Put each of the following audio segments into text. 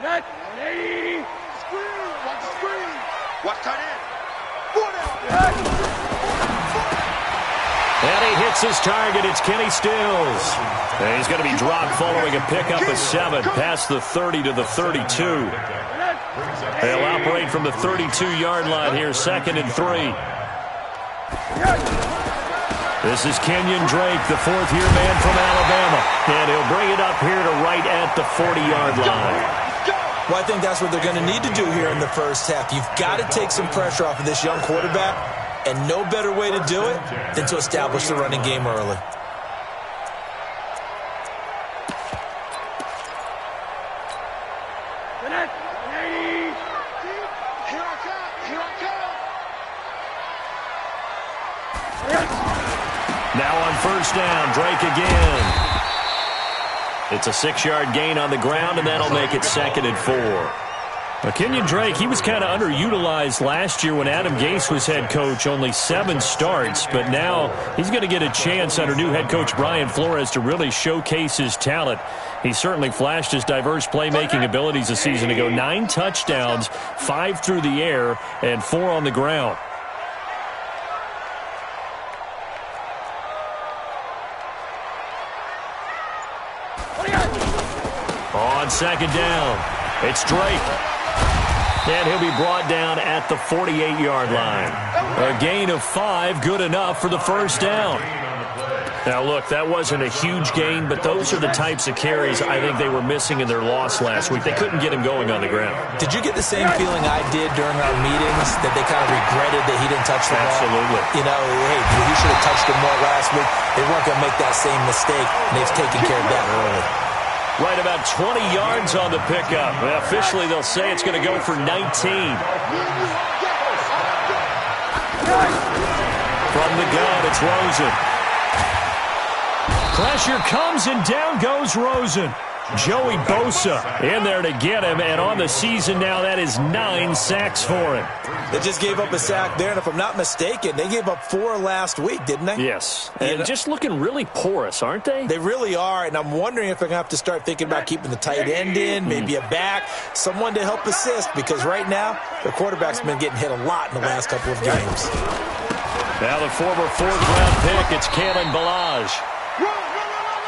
And he hits his target. It's Kenny Stills. And he's going to be dropped following a pickup of 7 past the 30 to the 32. They'll operate from the 32-yard line here, 2nd and 3. This is Kenyon Drake, the fourth-year man from Alabama. And he'll bring it up here to right at the 40-yard line. Well, I think that's what they're going to need to do here in the first half. You've got to take some pressure off of this young quarterback, and no better way to do it than to establish the running game early. Now on first down, Drake again. It's a 6-yard gain on the ground, and that'll make it 2nd and 4. Now, Kenyon Drake, he was kind of underutilized last year when Adam Gase was head coach, only 7 starts. But now he's going to get a chance under new head coach Brian Flores to really showcase his talent. He certainly flashed his diverse playmaking abilities a season ago. 9 touchdowns, 5 through the air, and 4 on the ground. On second down, it's Drake. And he'll be brought down at the 48-yard line. A gain of 5, good enough for the first down. Now, look, that wasn't a huge gain, but those are the types of carries I think they were missing in their loss last week. They couldn't get him going on the ground. Did you get the same feeling I did during our meetings, that they kind of regretted that he didn't touch the ball? Absolutely. You know, hey, he should have touched him more last week. They weren't going to make that same mistake, and they've taken care of that early. Right about 20 yards on the pickup. Well, officially, they'll say it's going to go for 19. From the gun, it's Rosen. Pressure comes, and down goes Rosen. Joey Bosa in there to get him, and on the season now, that is 9 sacks for him. They just gave up a sack there, and if I'm not mistaken, they gave up 4 last week, didn't they? Yes, and just looking really porous, aren't they? They really are, and I'm wondering if they're going to have to start thinking about keeping the tight end in, maybe a back, someone to help assist, because right now, their quarterback's been getting hit a lot in the last couple of games. Now the former 4th-round pick, it's Kalen Ballage.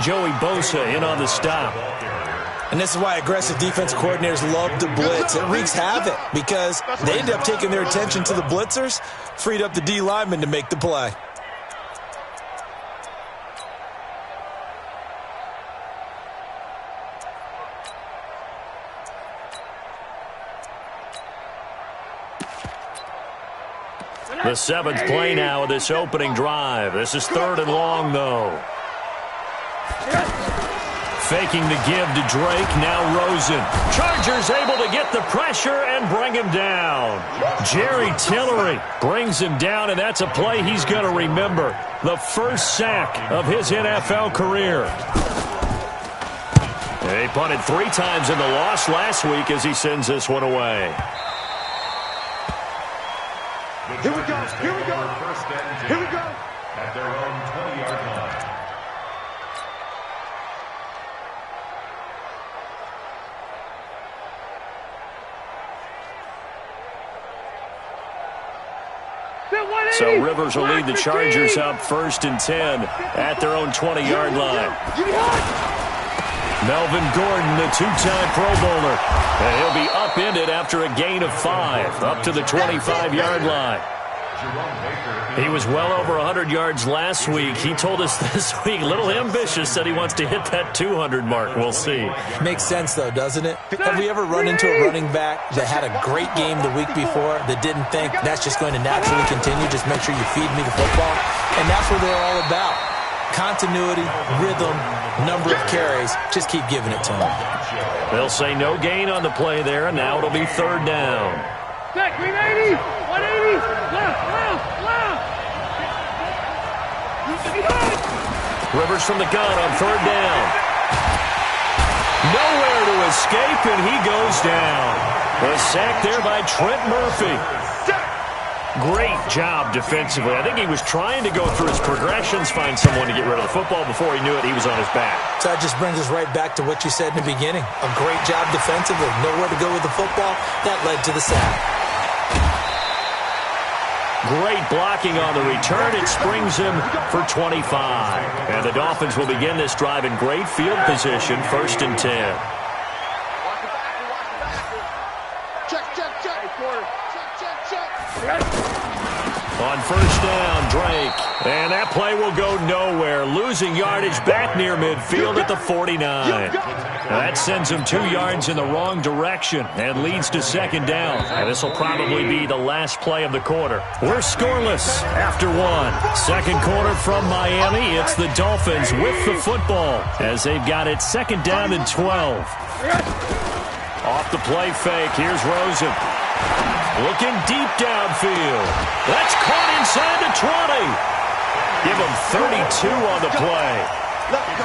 Joey Bosa in on the stop. And this is why aggressive defense coordinators love to blitz. It wreaks havoc because they end up taking their attention to the blitzers, freed up the D lineman to make the play. The 7th play now of this opening drive. This is 3rd and long, though. Faking the give to Drake, now Rosen. Chargers able to get the pressure and bring him down. Jerry Tillery brings him down, and that's a play he's going to remember. The first sack of his NFL career. He punted 3 times in the loss last week as he sends this one away. Here we go, here we go, here we go. At their own 20-yard line. So Rivers will lead the Chargers up 1st and 10 at their own 20-yard line. Melvin Gordon, the 2-time Pro Bowler. And he'll be upended after a gain of 5 up to the 25-yard line. He was well over 100 yards last week. He told us this week, a little ambitious, said he wants to hit that 200 mark. We'll see. Makes sense, though, doesn't it? Have we ever run into a running back that had a great game the week before that didn't think that's just going to naturally continue? Just make sure you feed me the football. And that's what they're all about. Continuity, rhythm, number of carries. Just keep giving it to them. They'll say no gain on the play there, and now it'll be 3rd down. Back, 380, 180, left. Rivers from the gun on 3rd down. Nowhere to escape, and he goes down. A sack there by Trent Murphy. Great job defensively. I think he was trying to go through his progressions, find someone to get rid of the football. Before he knew it, he was on his back. So that just brings us right back to what you said in the beginning. A great job defensively. Nowhere to go with the football. That led to the sack. Great blocking on the return. It springs him for 25. And the Dolphins will begin this drive in great field position, 1st and 10. On 1st down, Drake. And that play will go nowhere. Losing yardage back near midfield at the 49. That sends him 2 yards in the wrong direction and leads to 2nd down. And this will probably be the last play of the quarter. We're scoreless after 1. 2nd quarter from Miami. It's the Dolphins with the football as they've got it 2nd down and 12. Off the play fake. Here's Rosen. Looking deep downfield. That's caught inside the 20. Give them 32 on the play.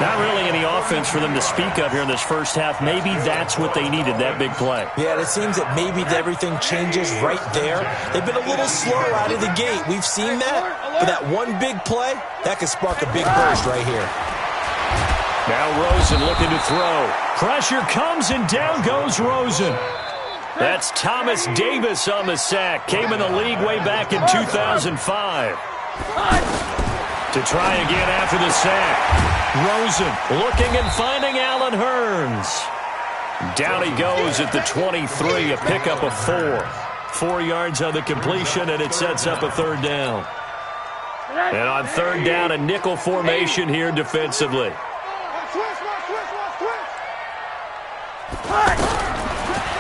Not really any offense for them to speak of here in this first half. Maybe that's what they needed, that big play. Yeah, it seems that maybe everything changes right there. They've been a little slow out of the gate. We've seen that. But that one big play, that could spark a big burst right here. Now Rosen looking to throw. Pressure comes and down goes Rosen. That's Thomas Davis on the sack. Came in the league way back in 2005. To try again after the sack. Rosen looking and finding Allen Hurns. Down he goes at the 23, a pickup of 4. 4 yards on the completion, and it sets up a 3rd down. And on 3rd down, a nickel formation here defensively.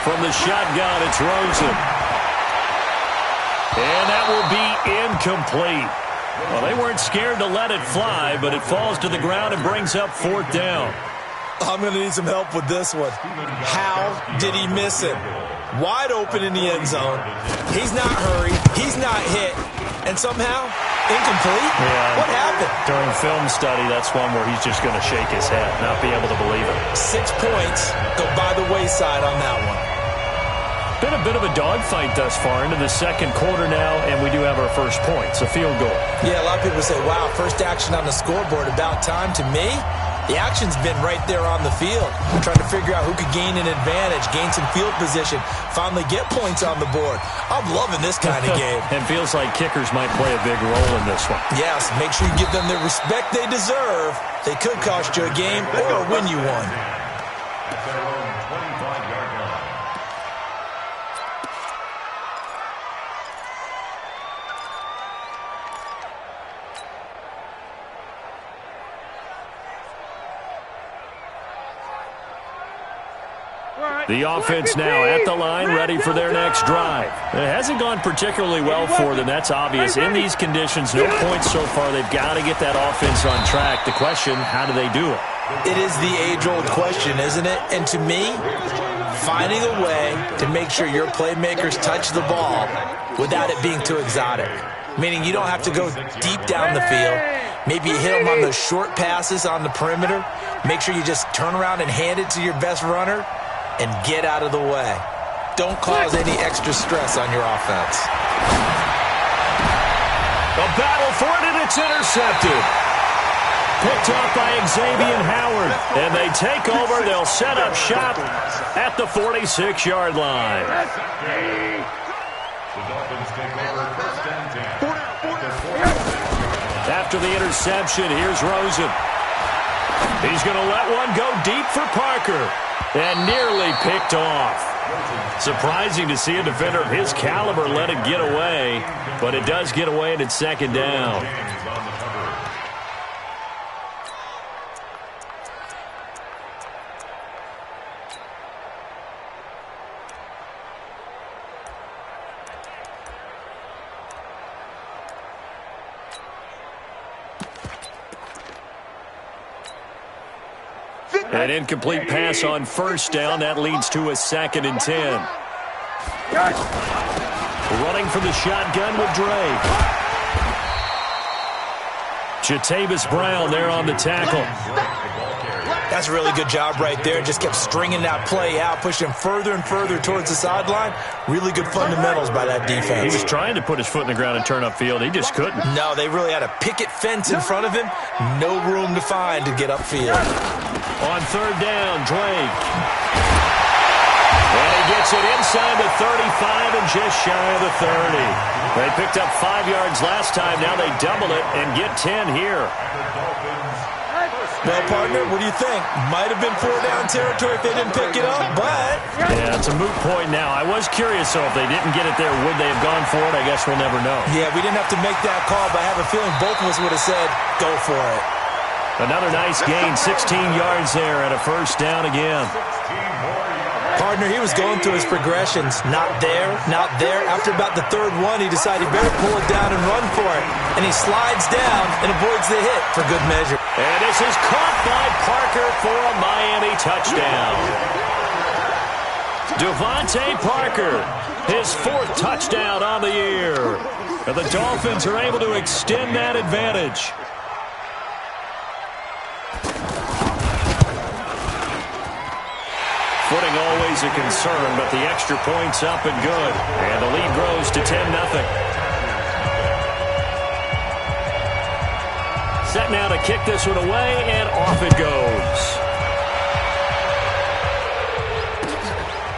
From the shotgun, it's Rosen. And that will be incomplete. Well, they weren't scared to let it fly, but it falls to the ground and brings up 4th down. I'm going to need some help with this one. How did he miss it? Wide open in the end zone. He's not hurried. He's not hit. And somehow, incomplete? Yeah. What happened? During film study, that's one where he's just going to shake his head, not be able to believe it. 6 points go by the wayside on that one. Been a bit of a dogfight thus far into the 2nd quarter now, and we do have our first points, a field goal. Yeah, a lot of people say, wow, first action on the scoreboard, about time. To me, the action's been right there on the field. We're trying to figure out who could gain an advantage, gain some field position, finally get points on the board. I'm loving this kind of game. And feels like kickers might play a big role in this one. Yes, make sure you give them the respect they deserve. They could cost you a game or win you one. The offense now at the line, ready for their next drive. It hasn't gone particularly well for them. That's obvious. In these conditions, no points so far. They've got to get that offense on track. The question, how do they do it? It is the age-old question, isn't it? And to me, finding a way to make sure your playmakers touch the ball without it being too exotic. Meaning you don't have to go deep down the field. Maybe you hit them on those short passes on the perimeter. Make sure you just turn around and hand it to your best runner and get out of the way. Don't cause any extra stress on your offense. A battle for it, and it's intercepted. Picked off by Xavier Howard. And they take over. They'll set up shop at the 46-yard line. After the interception, here's Rosen. He's going to let one go deep for Parker. And nearly picked off. Surprising to see a defender of his caliber let it get away. But it does get away, and it's 2nd down. An incomplete pass on 1st down. That leads to a 2nd and 10. Running from the shotgun with Drake. Jatavis Brown there on the tackle. That's a really good job right there. Just kept stringing that play out, pushing him further and further towards the sideline. Really good fundamentals by that defense. He was trying to put his foot in the ground and turn upfield. He just couldn't. No, they really had a picket fence in front of him. No room to find to get upfield. On third down, Drake. And he gets it inside the 35 and just shy of the 30. They picked up 5 yards last time. Now they double it and get 10 here. Well, partner, what do you think? Might have been 4-down territory if they didn't pick it up, but... Yeah, it's a moot point now. I was curious, though, if they didn't get it there, would they have gone for it? I guess we'll never know. Yeah, we didn't have to make that call, but I have a feeling both of us would have said, go for it. Another nice gain, 16 yards there and a first down again. Partner, he was going through his progressions. Not there, not there. After about the third one, he decided he better pull it down and run for it. And he slides down and avoids the hit for good measure. And this is caught by Parker for a Miami touchdown. Devontae Parker, his 4th touchdown on the year. And the Dolphins are able to extend that advantage. Footing always a concern, but the extra point's up and good. And the lead grows to 10-0. Set now to kick this one away, and off it goes.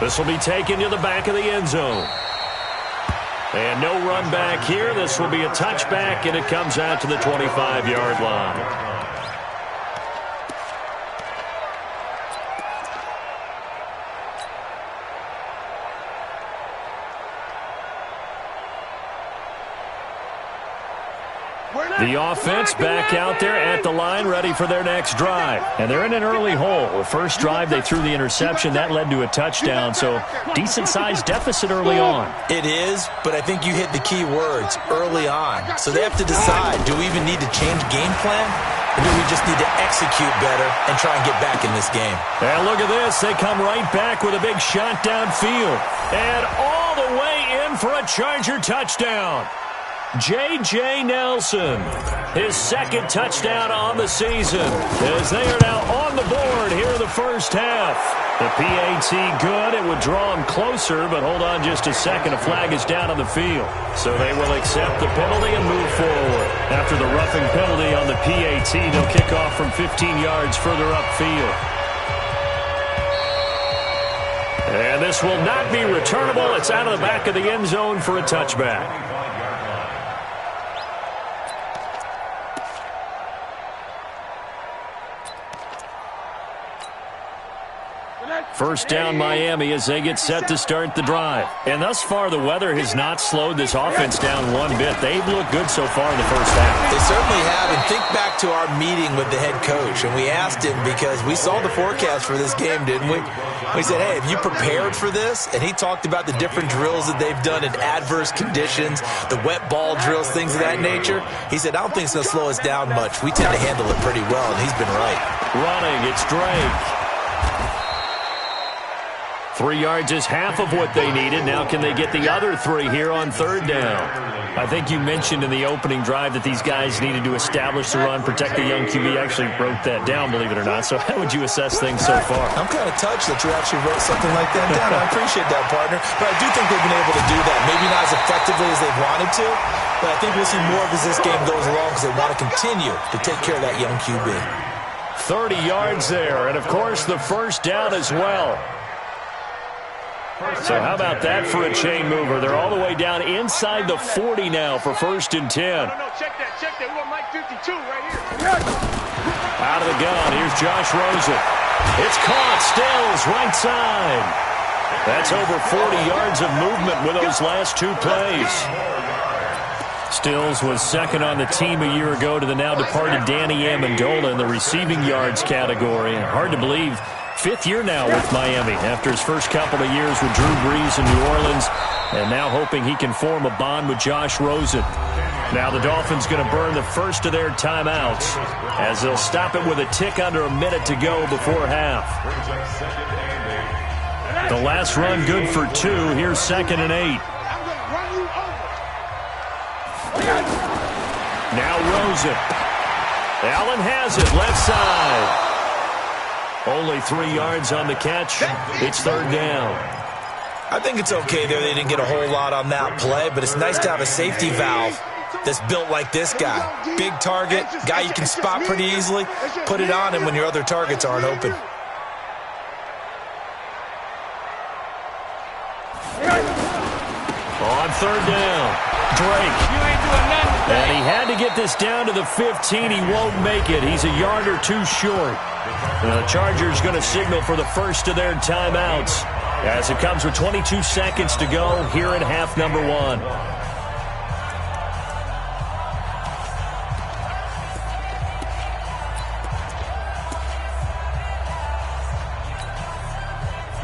This will be taken to the back of the end zone. And no run back here. This will be a touchback, and it comes out to the 25-yard line. The offense back out there at the line, ready for their next drive. And they're in an early hole. The first drive, they threw the interception. That led to a touchdown, so decent-sized deficit early on. It is, but I think you hit the key words, early on. So they have to decide, do we even need to change game plan? Or do we just need to execute better and try and get back in this game? And look at this. They come right back with a big shot downfield. And all the way in for a Charger touchdown. J.J. Nelson, his 2nd touchdown on the season, as they are now on the board here in the first half. The PAT good. It would draw him closer, but hold on just a second. A flag is down on the field. So they will accept the penalty and move forward. After the roughing penalty on the PAT, they'll kick off from 15 yards further upfield. And this will not be returnable. It's out of the back of the end zone for a touchback. First down Miami as they get set to start the drive. And thus far, the weather has not slowed this offense down one bit. They've looked good so far in the first half. They certainly have. And think back to our meeting with the head coach. And we asked him, because we saw the forecast for this game, didn't we? We said, hey, have you prepared for this? And he talked about the different drills that they've done in adverse conditions, the wet ball drills, things of that nature. He said, I don't think it's going to slow us down much. We tend to handle it pretty well, and he's been right. Running, it's Drake. 3 yards is half of what they needed. Now can they get the other 3 here on third down? I think you mentioned in the opening drive that these guys needed to establish the run, protect the young QB. I actually wrote that down, believe it or not. So how would you assess things so far? I'm kind of touched that you actually wrote something like that down. I appreciate that, partner. But I do think they've been able to do that. Maybe not as effectively as they've wanted to, but I think we'll see more of as this game goes along because they want to continue to take care of that young QB. 30 yards there, and of course the first down as well. So how about that for a chain mover? They're all the way down inside the 40 now for 1st and 10. No, check that. We want Mike 52 right here. Out of the gun, here's Josh Rosen. It's caught, Stills, right side. That's over 40 yards of movement with those last 2 plays. Stills was 2nd on the team a year ago to the now departed Danny Amendola in the receiving yards category. Hard to believe, 5th year now with Miami after his first couple of years with Drew Brees in New Orleans, and now hoping he can form a bond with Josh Rosen. Now the Dolphins going to burn the first of their timeouts as they'll stop it with a tick under a minute to go before half. The last run good for 2. Here's 2nd and 8. Now Rosen. Allen has it, left side. Only 3 yards on the catch. It's third down. I think it's okay there. They didn't get a whole lot on that play, but it's nice to have a safety valve that's built like this guy. Big target, guy you can spot pretty easily. Put it on him when your other targets aren't open. On third down, Drake. And he had to get this down to the 15. He won't make it. He's a yard or two short. The Chargers going to signal for the first of their timeouts as it comes with 22 seconds to go here in half number 1.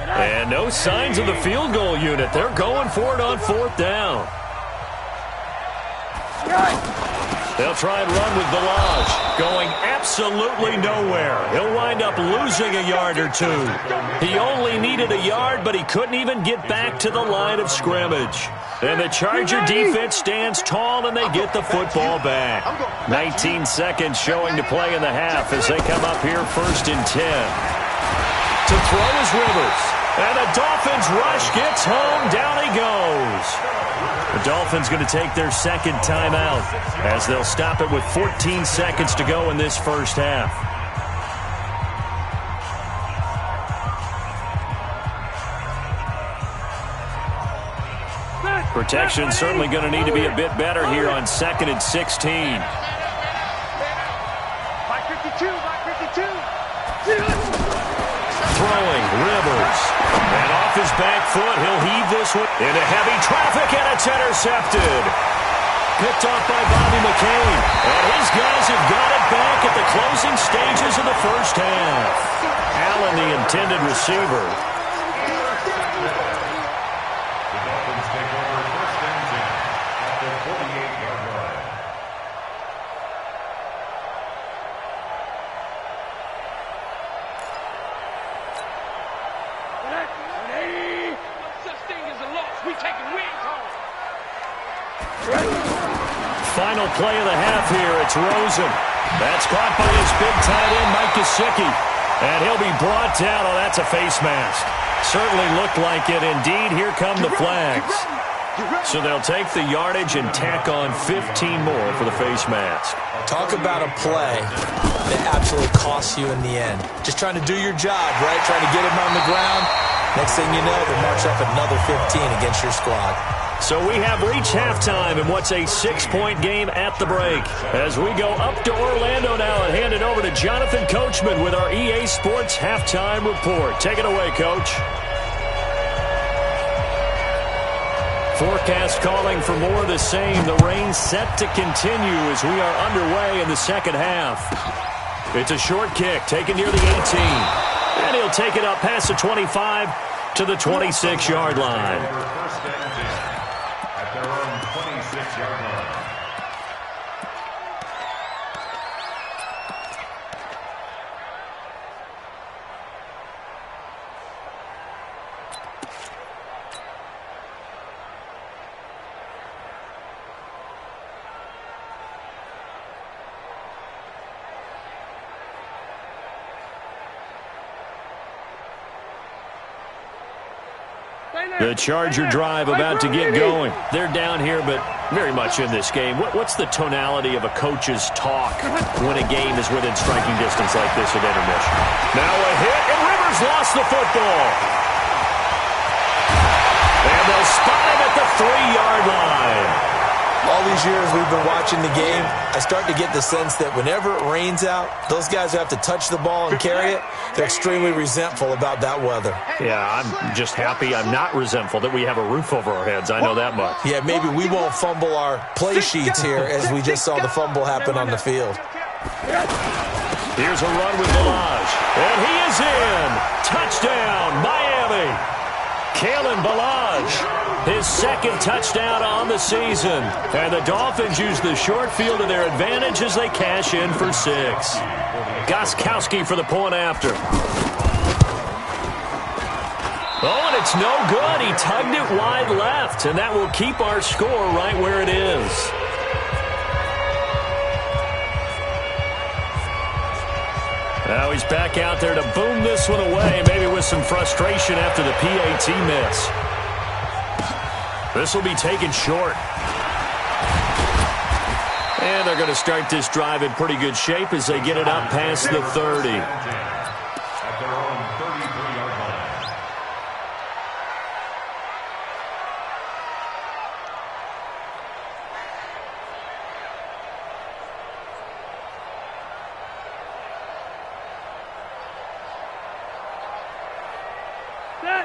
And no signs of the field goal unit. They're going for it on fourth down. They'll try and run with Balaj, going absolutely nowhere. He'll wind up losing a yard or two. He only needed a yard, but he couldn't even get back to the line of scrimmage. And the Charger defense stands tall, and they get the football back. 19 seconds showing to play in the half as they come up here first and 10. To throw is Rivers. And the Dolphins rush gets home. Down he goes. The Dolphins going to take their second timeout as they'll stop it with 14 seconds to go in this first half. Protection certainly going to need to be a bit better here on 2nd and 16. 52. Throwing, Rivers. And off his back foot, he'll heave this one into heavy traffic, and it's intercepted. Picked off by Bobby McCain. And his guys have got it back at the closing stages of the first half. Allen, the intended receiver. The Dolphins take over first and 10 at the 48-yard line. Final play of the half here. It's Rosen. That's caught by his big tight end, Mike Gesicki. And he'll be brought down. Oh, that's a face mask. Certainly looked like it. Indeed, here come the flags. So they'll take the yardage and tack on 15 more for the face mask. Talk about a play that absolutely costs you in the end. Just trying to do your job, right? Trying to get him on the ground. Next thing you know, they march up another 15 against your squad. So we have reached halftime in what's a 6-point game at the break. As we go up to Orlando now and hand it over to Jonathan Coachman with our EA Sports Halftime Report. Take it away, Coach. Forecast calling for more of the same. The rain set to continue as we are underway in the second half. It's a short kick taken near the 18. And he'll take it up past the 25 to the 26-yard line. First and 10 at their own 26-yard line. The Charger drive about to get going. They're down here, but very much in this game. What's the tonality of a coach's talk when a game is within striking distance like this at intermission? Now a hit, and Rivers lost the football. And they'll spot him at the 3-yard line. All these years we've been watching the game, I start to get the sense that whenever it rains out, those guys who have to touch the ball and carry it, they're extremely resentful about that weather. Yeah, I'm just happy I'm not resentful that we have a roof over our heads. I know that much. Yeah, maybe we won't fumble our play sheets here as we just saw the fumble happen on the field. Here's a run with Balaj. And he is in. Touchdown, Miami. Kalen Balaj, his second touchdown on the season. And the Dolphins use the short field to their advantage as they cash in for 6. Gostkowski for the point after. Oh, and it's no good. He tugged it wide left, and that will keep our score right where it is. Now he's back out there to boom this one away, maybe with some frustration after the PAT miss. This will be taken short. And they're going to start this drive in pretty good shape as they get it up past the 30. At their own 33-yard line.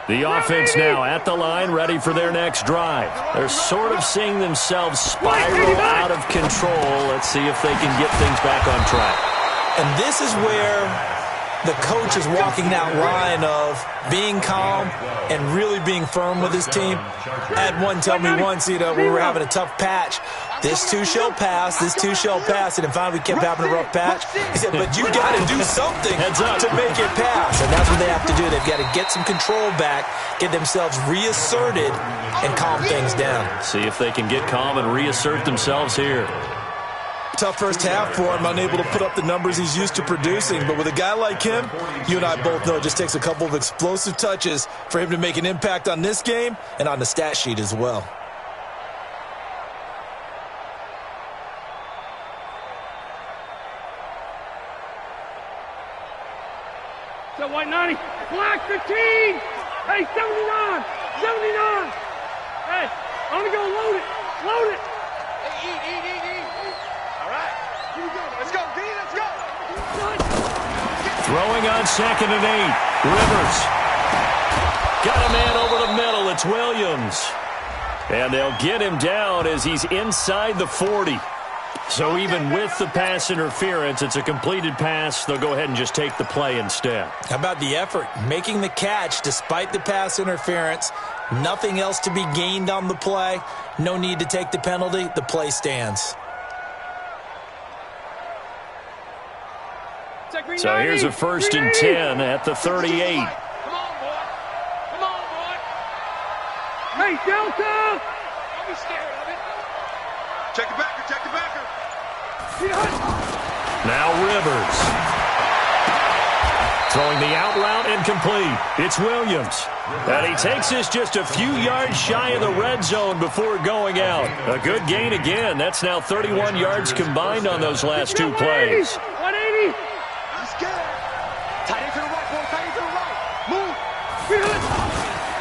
The offense now at the line, ready for their next drive. They're sort of seeing themselves spiral out of control. Let's see if they can get things back on track. And this is where the coach is walking that line of being calm and really being firm with his team. I had one tell me once, when we were having a tough patch, this too shall pass, this too shall pass, and finally we kept having a rough patch. He said, but you got to do something to make it pass, and that's what they have to do. They've got to get some control back, get themselves reasserted, and calm things down. See if they can get calm and reassert themselves here. Tough first half for him, unable to put up the numbers he's used to producing. But with a guy like him, you and I both know it just takes a couple of explosive touches for him to make an impact on this game and on the stat sheet as well. So white 90, black 15. Hey, 79, 79. Hey, I'm gonna go load it, load it. Hey, eat. All right, here we go. Let's go, D, let's go. Throwing on 2nd and 8. Rivers. Got a man over the middle. It's Williams. And they'll get him down as he's inside the 40. So even with the pass interference, it's a completed pass. They'll go ahead and just take the play instead. How about the effort? Making the catch despite the pass interference. Nothing else to be gained on the play. No need to take the penalty. The play stands. So here's a 1st and 10 at the 38. Come on, boy. Come on, boy. Hey, Delta. Don't be scared of it. Check the backer, check the backer. Now Rivers. Throwing the out route incomplete. It's Williams. And he takes this just a few yards shy of the red zone before going out. A good gain again. That's now 31 yards combined on those last two plays. 180. He's scared. Tight end to the right, boy. Tight end to the right. Move.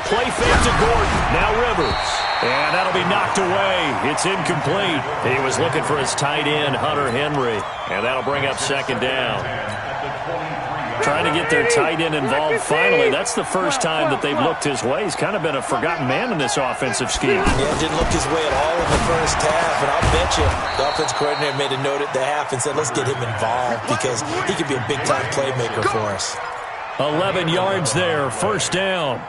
Play fake to Gordon. Now Rivers. And that'll be knocked away. It's incomplete. He was looking for his tight end, Hunter Henry. And that'll bring up 2nd down. Trying to get their tight end involved finally. That's the first time that they've looked his way. He's kind of been a forgotten man in this offensive scheme. Yeah, didn't look his way at all in the first half. And I'll bet you the offensive coordinator made a note at the half and said, let's get him involved because he could be a big-time playmaker for us. 11 yards there, 1st down.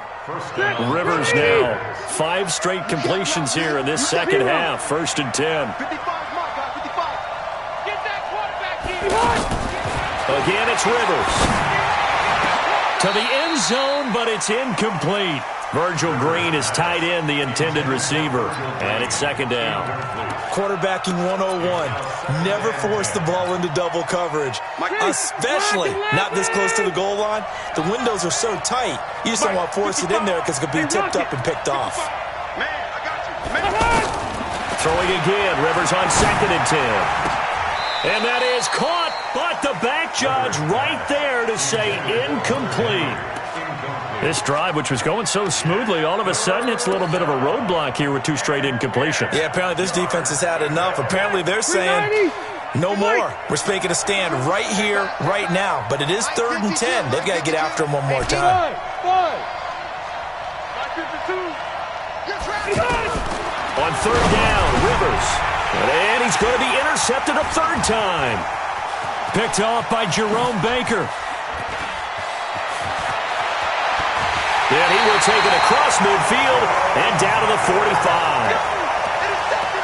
Rivers now. 5 straight completions here in this second half. 1st and 10. 55, my God, 55. Get that quarterback here. Again, it's Rivers. To the end zone, but it's incomplete. Virgil Green is tied in, the intended receiver. And it's 2nd down. Quarterbacking 101. Never force the ball into double coverage, especially not this close to the goal line. The windows are so tight, you just don't want to force it in there because it could be tipped up and picked off. Man, I got you. Man. Throwing again, Rivers on 2nd and 10. And that is caught, but the back judge right there to say incomplete. This drive, which was going so smoothly, all of a sudden it's a little bit of a roadblock here with 2 straight incompletions. Yeah, apparently this defense has had enough. Apparently they're saying no more. We're making a stand right here, right now. But it is 3rd and 10. They've got to get after him one more time. On 3rd down, Rivers. And he's going to be intercepted a 3rd time. Picked off by Jerome Baker. And he will take it across midfield and down to the 45.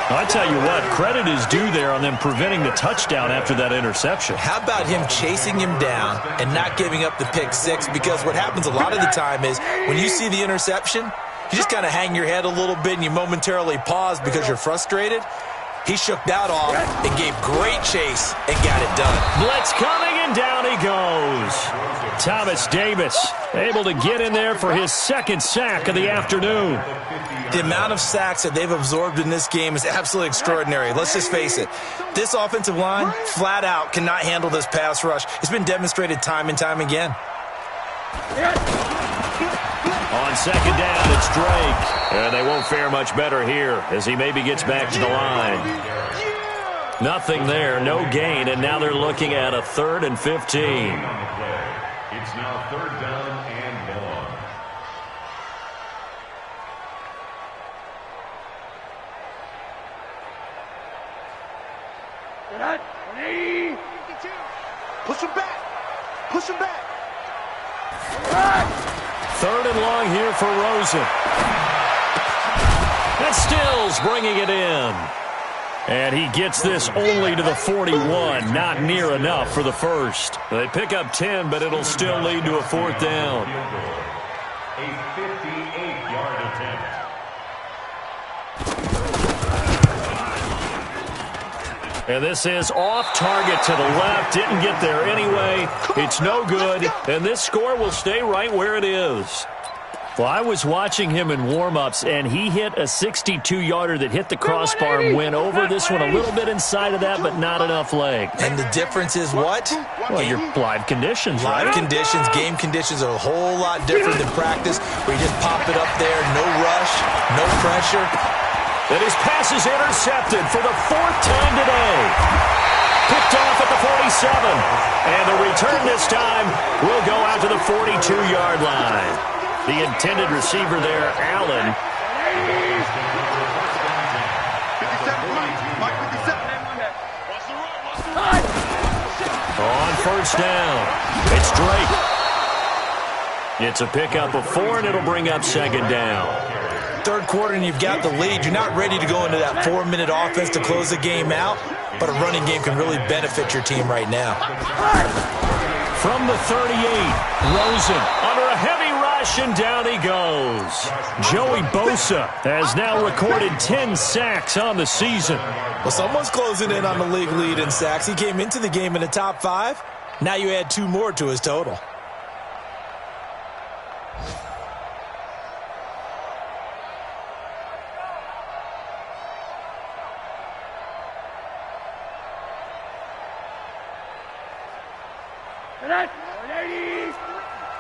I tell you what, credit is due there on them preventing the touchdown after that interception. How about him chasing him down and not giving up the pick 6? Because what happens a lot of the time is when you see the interception, you just kind of hang your head a little bit and you momentarily pause because you're frustrated. He shook that off and gave great chase and got it done. Blitz coming And down he goes. Thomas Davis able to get in there for his second sack of the afternoon. The amount of sacks that they've absorbed in this game is absolutely extraordinary. Let's just face it. This offensive line, flat out, cannot handle this pass rush. It's been demonstrated time and time again. On second down, it's Drake. And they won't fare much better here as he maybe gets back to the line. Nothing there, no gain, and now they're looking at a 3rd and 15. It's now 3rd down and 1. Push him back. Push him back. 3rd and long here for Rosen. And Stills bringing it in. And he gets this only to the 41. Not near enough for the first. They pick up 10, but it'll still lead to a 4th down. A 58-yard attempt. And this is off target to the left. Didn't get there anyway. It's no good. And this score will stay right where it is. Well, I was watching him in warm-ups, and he hit a 62-yarder that hit the crossbar and went over this one a little bit inside of that, but not enough leg. And the difference is what? Well, your live conditions, Live right? conditions, game conditions are a whole lot different than practice, where you just pop it up there, no rush, no pressure. And his pass is intercepted for the 4th time today. Picked off at the 47. And the return this time will go out to the 42-yard line. The intended receiver there, Allen. On 1st down, it's Drake. It's a pickup of 4, and it'll bring up 2nd down. 3rd quarter, and you've got the lead. You're not ready to go into that 4-minute offense to close the game out, but a running game can really benefit your team right now. From the 38, Rosen under a heavy rush, and down he goes. Joey Bosa has now recorded 10 sacks on the season. Well, someone's closing in on the league lead in sacks. He came into the game in the top 5. Now you add 2 more to his total.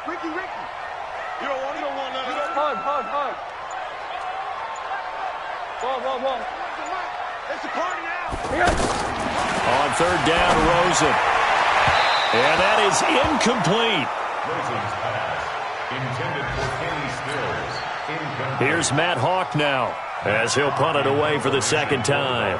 Ricky. You don't want it? Hug. Ball. It's a party now. On 3rd down, Rosen. And that is incomplete. Rosen's pass, intended for Kenny Stills. Incomplete. Here's Matt Hawk now, as he'll punt it away for the 2nd time.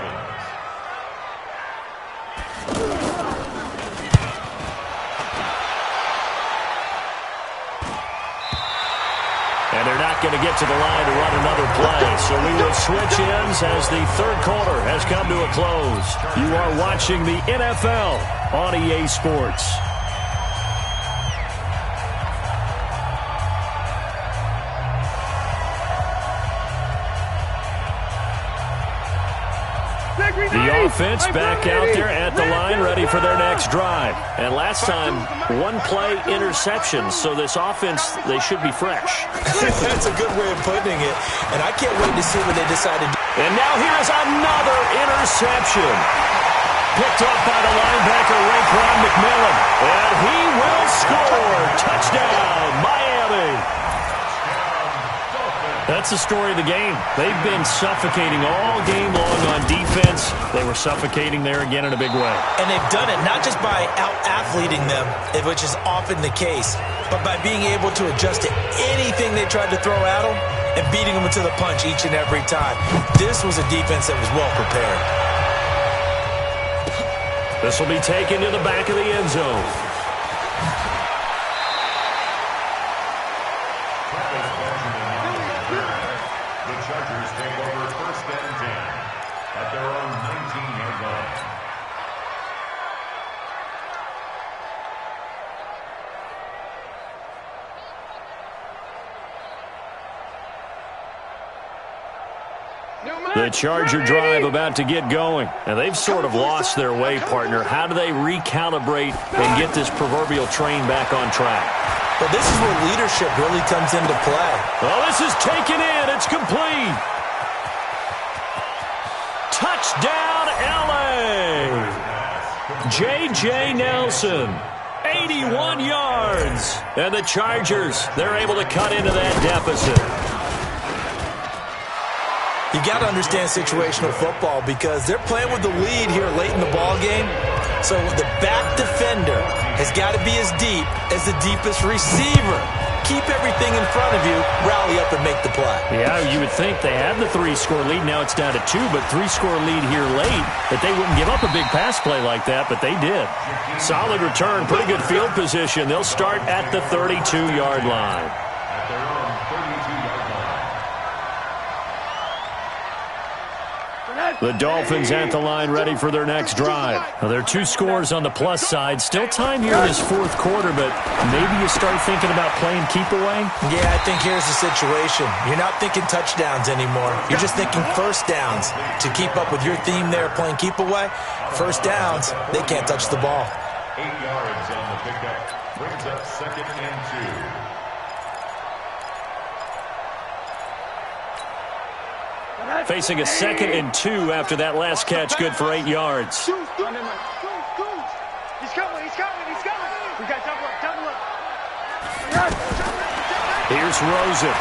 And they're not going to get to the line to run another play. So we will switch ends as the 3rd quarter has come to a close. You are watching the NFL on EA Sports. The offense back out there at the line, ready for their next drive. And last time, 1-play interception. So this offense, they should be fresh. That's a good way of putting it. And I can't wait to see what they decide to do. And now here's another interception. Picked off by the linebacker, Raekwon McMillan. And he will score. Touchdown, Miami. That's the story of the game. They've been suffocating all game long on defense. They were suffocating there again in a big way. And they've done it not just by out-athleting them, which is often the case, but by being able to adjust to anything they tried to throw at them and beating them to the punch each and every time. This was a defense that was well prepared. This will be taken to the back of the end zone. The Charger drive about to get going. And they've sort of lost their way, partner. How do they recalibrate and get this proverbial train back on track? But this is where leadership really comes into play. Well, this is taken in. It's complete. Touchdown, L.A. J.J. Nelson, 81 yards. And the Chargers, they're able to cut into that deficit. You got to understand situational football because they're playing with the lead here late in the ball game. So the back defender has got to be as deep as the deepest receiver. Keep everything in front of you, rally up and make the play. Yeah, you would think they had the 3-score lead. Now it's down to 2, but 3-score lead here late, that they wouldn't give up a big pass play like that, but they did. Solid return, pretty good field position. They'll start at the 32-yard line. The Dolphins at the line ready for their next drive. Now, there are 2 scores on the plus side. Still time here in this fourth quarter, but maybe you start thinking about playing keep away? Yeah, I think here's the situation. You're not thinking touchdowns anymore. You're just thinking first downs. To keep up with your theme there, playing keep away, first downs, they can't touch the ball. 8 yards on the pickup. Brings up 2nd and 2. Facing a 2nd and 2 after that last catch, good for 8 yards. He's coming. We got double up. Here's Rosen.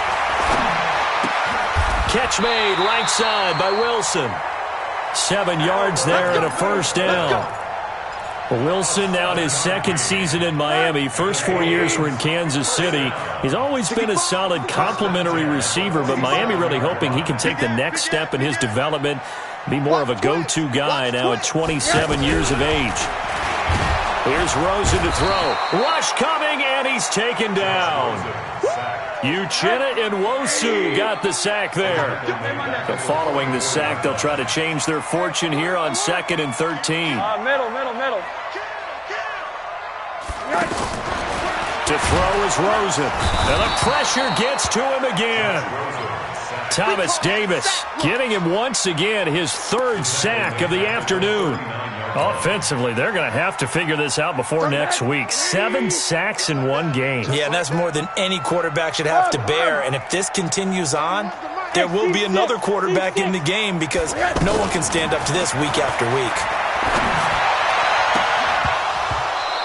Catch made, right side by Wilson. 7 yards there and a first down. Wilson now in his 2nd season in Miami. First 4 years were in Kansas City. He's always been a solid complementary receiver, but Miami really hoping he can take the next step in his development, be more of a go-to guy now at 27 years of age. Here's Rosen to throw. Rush coming, and he's taken down. Uchenna and Nwosu got the sack there. But following the sack, they'll try to change their fortune here on 2nd and 13. Middle. To throw is Rosen. And the pressure gets to him again. Thomas Davis getting him once again his 3rd sack of the afternoon. Offensively, they're going to have to figure this out before next week. 7 sacks in 1 game. Yeah, and that's more than any quarterback should have to bear. And if this continues on, there will be another quarterback in the game because no one can stand up to this week after week.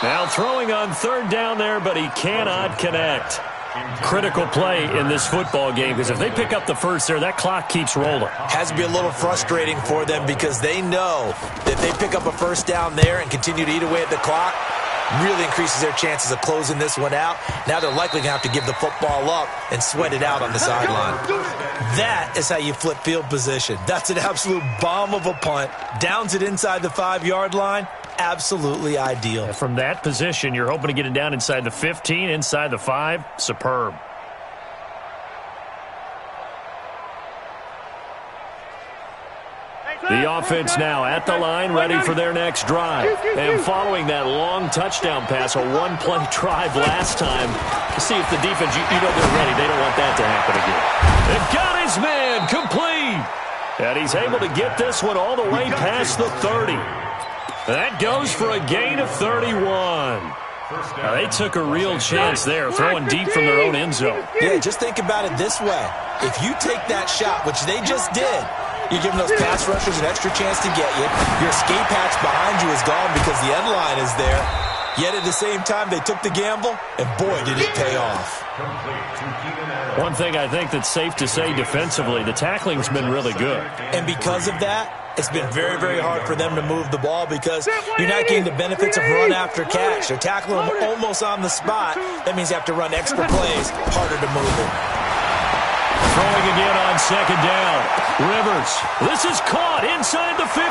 Now throwing on 3rd down there, but he cannot connect. Critical play in this football game because if they pick up the first there, that clock keeps rolling. Has to be a little frustrating for them because they know that if they pick up a first down there and continue to eat away at the clock, really increases their chances of closing this one out. Now they're likely going to have to give the football up and sweat it out on the sideline. That is how you flip field position. That's an absolute bomb of a punt. Downs it inside the 5-yard line. Absolutely ideal. From that position, you're hoping to get it down inside the 15, inside the 5. Superb. The offense now at the line, ready for their next drive. And following that long touchdown pass, a 1-play drive last time, to see if the defense, you know they're ready. They don't want that to happen again. They've got his man complete. And he's able to get this one all the way past the 30. That goes for a gain of 31. Now, they took a real chance there, throwing deep from their own end zone. Yeah, just think about it this way. If you take that shot, which they just did, you're giving those pass rushers an extra chance to get you. Your escape hatch behind you is gone because the end line is there. Yet at the same time, they took the gamble, and boy, did it pay off. One thing I think that's safe to say defensively, the tackling's been really good. And because of that, it's been very, very hard for them to move the ball because you're not getting the benefits of run after catch. They're tackling them almost on the spot. That means you have to run extra plays, harder to move it. Throwing again on 2nd down. Rivers. This is caught inside the 15.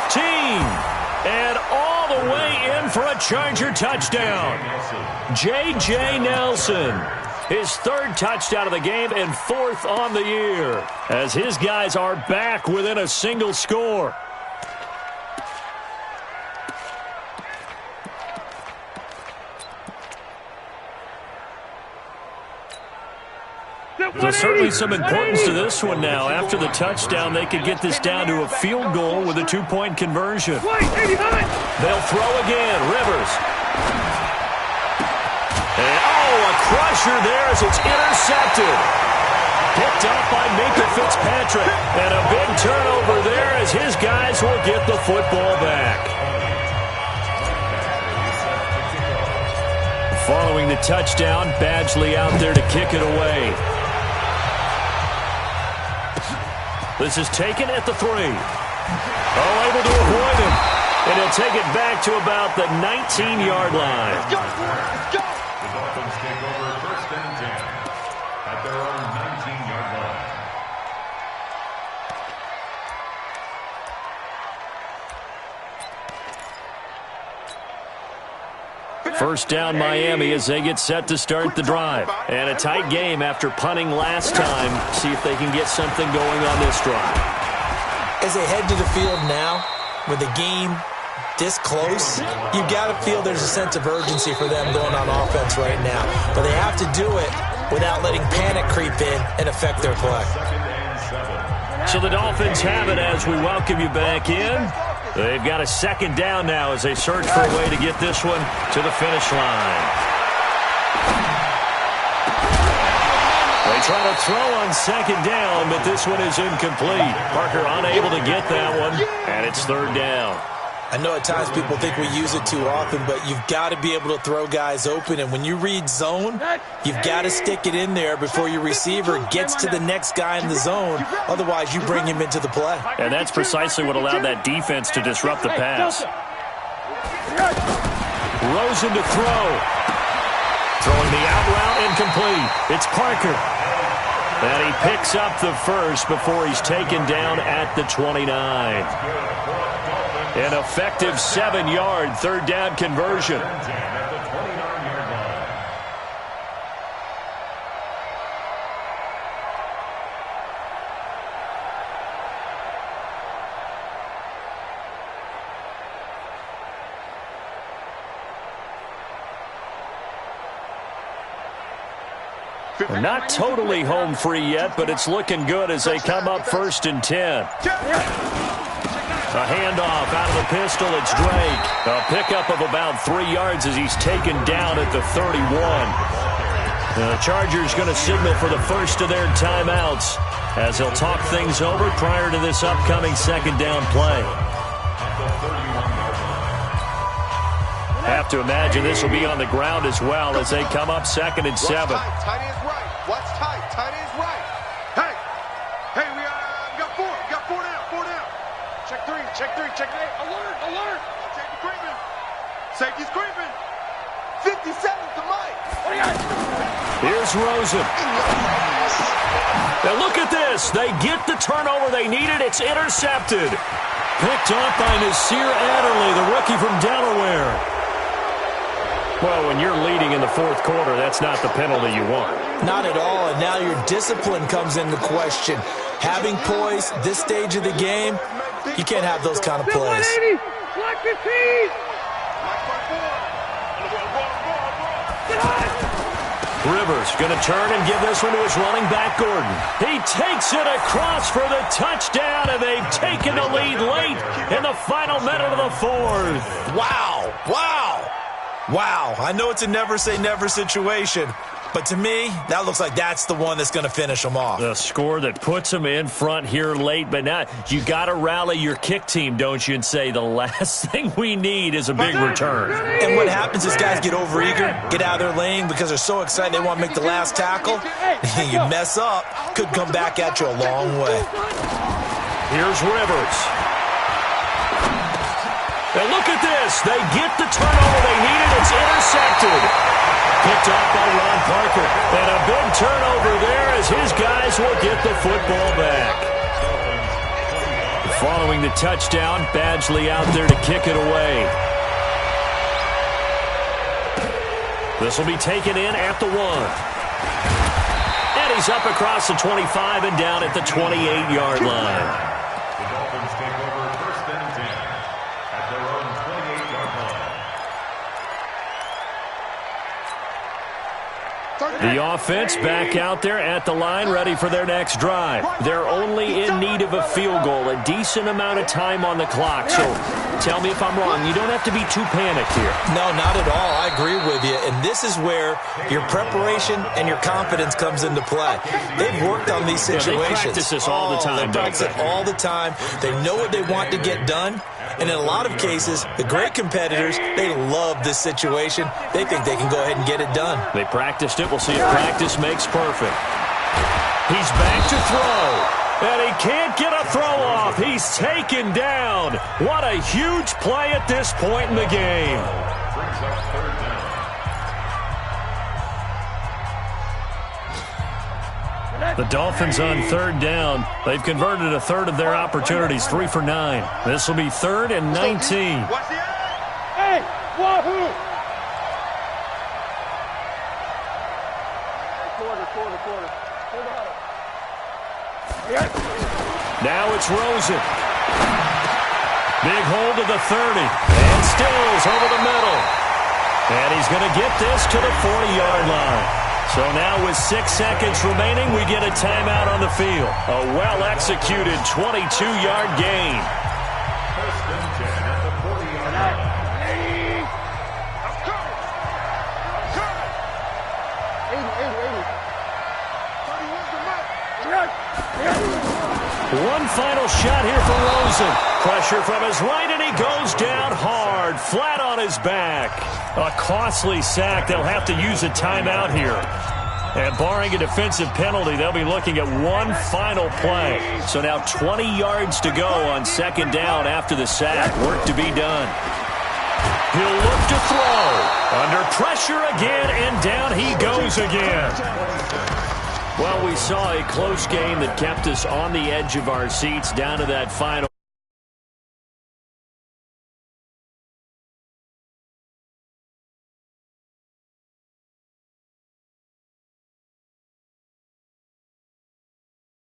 And all the way in for a Charger touchdown. J.J. Nelson. His 3rd touchdown of the game and 4th on the year. As his guys are back within a single score. There's certainly some importance to this one now. After the touchdown, they could get this down to a field goal with a 2-point conversion. They'll throw again. Rivers. And, a crusher there as it's intercepted. Picked up by Minka Fitzpatrick. And a big turnover there as his guys will get the football back. Following the touchdown, Badgley out there to kick it away. This is taken at the 3. Able to avoid him. And he'll take it back to about the 19-yard line. The Dolphins take over first and 10 at their own 19-yard line. First down Miami as they get set to start the drive. And a tight game after punting last time. See if they can get something going on this drive. As they head to the field now, with the game this close, you got to feel there's a sense of urgency for them going on offense right now. But they have to do it without letting panic creep in and affect their play. So the Dolphins have it as we welcome you back in. They've got a second down now as they search for a way to get this one to the finish line. They try to throw on second down, but this one is incomplete. Parker unable to get that one, and it's third down. I know at times people think we use it too often, but you've got to be able to throw guys open. And when you read zone, you've got to stick it in there before your receiver gets to the next guy in the zone. Otherwise, you bring him into the play. And that's precisely what allowed that defense to disrupt the pass. Rosen to throw. Throwing the out route incomplete. It's Parker. And he picks up the first before he's taken down at the 29. An effective 7-yard third down conversion. We're not totally home free yet, but it's looking good as they come up first and 10. A handoff out of the pistol. It's Drake. A pickup of about 3 yards as he's taken down at the 31. The Chargers going to signal for the first of their timeouts as they'll talk things over prior to this upcoming second down play. Have to imagine this will be on the ground as well as they come up second and 7. Tight end's right. Watch tight. Tight end's right. Hey, we got 4. We got 4 down. 4 down. Check 3. Check 3. Check 8. Alert. Safety creeping. Safety's creeping. 57 to Mike. Here's Rosen. Now look at this. They get the turnover they needed. It's intercepted. Picked up by Nasir Adderley, the rookie from Delaware. Well, when you're leading in the fourth quarter, that's not the penalty you want. Not at all, and now your discipline comes into question. Having poise this stage of the game, you can't have those kind of plays. Block the team. Rivers going to turn and give this one to his running back, Gordon. He takes it across for the touchdown, and they've taken the lead late in the final minute of the fourth. Wow, I know it's a never-say-never situation, but to me, that looks like that's the one that's going to finish them off. The score that puts them in front here late, but now you got to rally your kick team, don't you, and say the last thing we need is a big return. And what happens is guys get overeager, get out of their lane because they're so excited they want to make the last tackle. You mess up, could come back at you a long way. Here's Rivers. And look at this. They get the turnover they needed. It's intercepted. Picked up by Ron Parker. And a big turnover there as his guys will get the football back. Following the touchdown, Badgley out there to kick it away. This will be taken in at the 1. And he's up across the 25 and down at the 28-yard line. The offense back out there at the line, ready for their next drive. They're only in need of a field goal, a decent amount of time on the clock. So tell me if I'm wrong. You don't have to be too panicked here. No, not at all. I agree with you. And this is where your preparation and your confidence comes into play. They've worked on these situations. Yeah, they practice this all the time. They practice it all the time. They know what they want to get done. And in a lot of cases, the great competitors, they love this situation. They think they can go ahead and get it done. They practiced it. We'll see if practice makes perfect. He's back to throw. And he can't get a throw off. He's taken down. What a huge play at this point in the game. Brings up third down. The Dolphins on third down. They've converted a third of their opportunities, 3 for 9. This will be 3rd and 19. Watch the Hey, wahoo! Quarter. Hold on. Now it's Rosen. Big hold of the 30. And Stills over the middle. And he's going to get this to the 40-yard line. So now with 6 seconds remaining, we get a timeout on the field. A well-executed 22-yard gain. First and 10 at the 40-yard line. I'm coming. 80. One final shot here for Rosen. Pressure from his right, and he goes down hard, flat on his back. A costly sack. They'll have to use a timeout here. And barring a defensive penalty, they'll be looking at one final play. So now 20 yards to go on 2nd down after the sack. Work to be done. He'll look to throw. Under pressure again, and down he goes again. Well, we saw a close game that kept us on the edge of our seats down to that final.